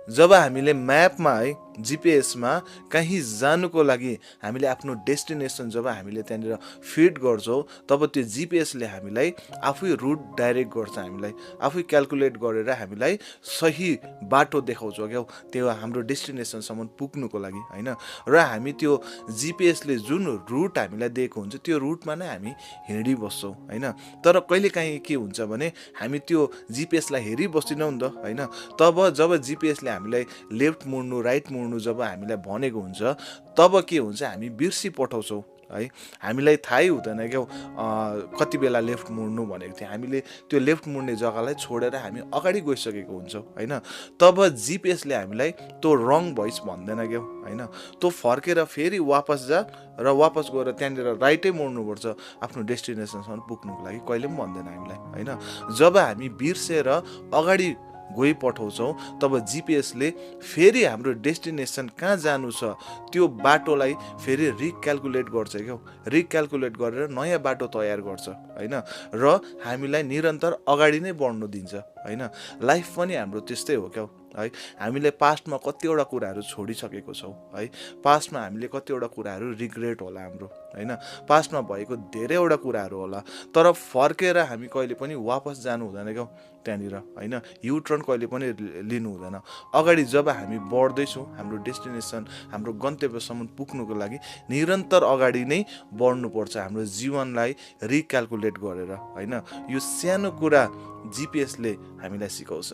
जब हामीले म्यापमा है जिपिएसमा कहीँ जानुको लागि हामीले आफ्नो डेस्टिनेसन जब हामीले त्यहाँनिर फिड गर्छौँ तब त्यो जिपिएसले हामीलाई आफै रुट डाइरेक्ट गर्छ, हामीलाई आफै क्यालकुलेट गरेर हामीलाई सही बाटो देखाउँछ क्या त्यो हाम्रो डेस्टिनेसनसम्म पुग्नुको लागि होइन। र हामी त्यो जिपिएसले जुन रुट हामीलाई दिएको हुन्छ त्यो रुटमा नै हामी हिँडिबस्छौँ होइन। तर कहिलेकाहीँ के हुन्छ भने हामी त्यो जिपिएसलाई हेरिबस्दैनौँ नि त होइन। तब जब जिपिएसले हामीलाई लेफ्ट मुड्नु राइट मुड्नु जब हामीलाई भनेको हुन्छ तब के हुन्छ, हामी बिर्सी पठाउँछौँ है। हामीलाई थाहै हुँदैन क्या कति बेला लेफ्ट मुड्नु भनेको थियो, हामीले त्यो लेफ्ट मुड्ने जग्गालाई छोडेर हामी अगाडि गइसकेको हुन्छौँ होइन। तब जिपिएसले हामीलाई त्यो रङ भोइस भन्दैन क्या होइन, त्यो फर्केर फेरि वापस जा र वापस गएर त्यहाँनिर राइटै मोड्नुपर्छ आफ्नो डेस्टिनेसनसम्म पुग्नुको लागि, कहिले पनि भन्दैन हामीलाई होइन। जब हामी बिर्सेर अगाडि गइ पठाउँछौँ तब जिपिएसले फेरि हाम्रो डेस्टिनेसन कहाँ जानु छ त्यो बाटोलाई फेरि रिक्यालकुलेट गर्छ क्या, रिक्यालकुलेट गरेर नयाँ बाटो तयार गर्छ होइन। र हामीलाई निरन्तर अगाडि नै बढ्नु दिन्छ होइन। लाइफ पनि हाम्रो त्यस्तै हो क्या है। हामीले पास्टमा कतिवटा कुराहरू छोडिसकेको छौँ है। पास्टमा हामीले कतिवटा कुराहरू रिग्रेट होला हाम्रो होइन, पास्टमा भएको धेरैवटा कुराहरू होला, तर फर्केर हामी कहिले पनि वापस जानु हुँदैन क्या त्यहाँनिर होइन। युटर्न कहिले पनि लिनु हुँदैन। अगाडि जब हामी बढ्दैछौँ हाम्रो डेस्टिनेसन हाम्रो गन्तव्यसम्म पुग्नुको लागि निरन्तर अगाडि नै बढ्नुपर्छ हाम्रो जीवनलाई रिक्यालकुलेट गरेर होइन। यो सानो कुरा जिपिएसले हामीलाई सिकाउँछ।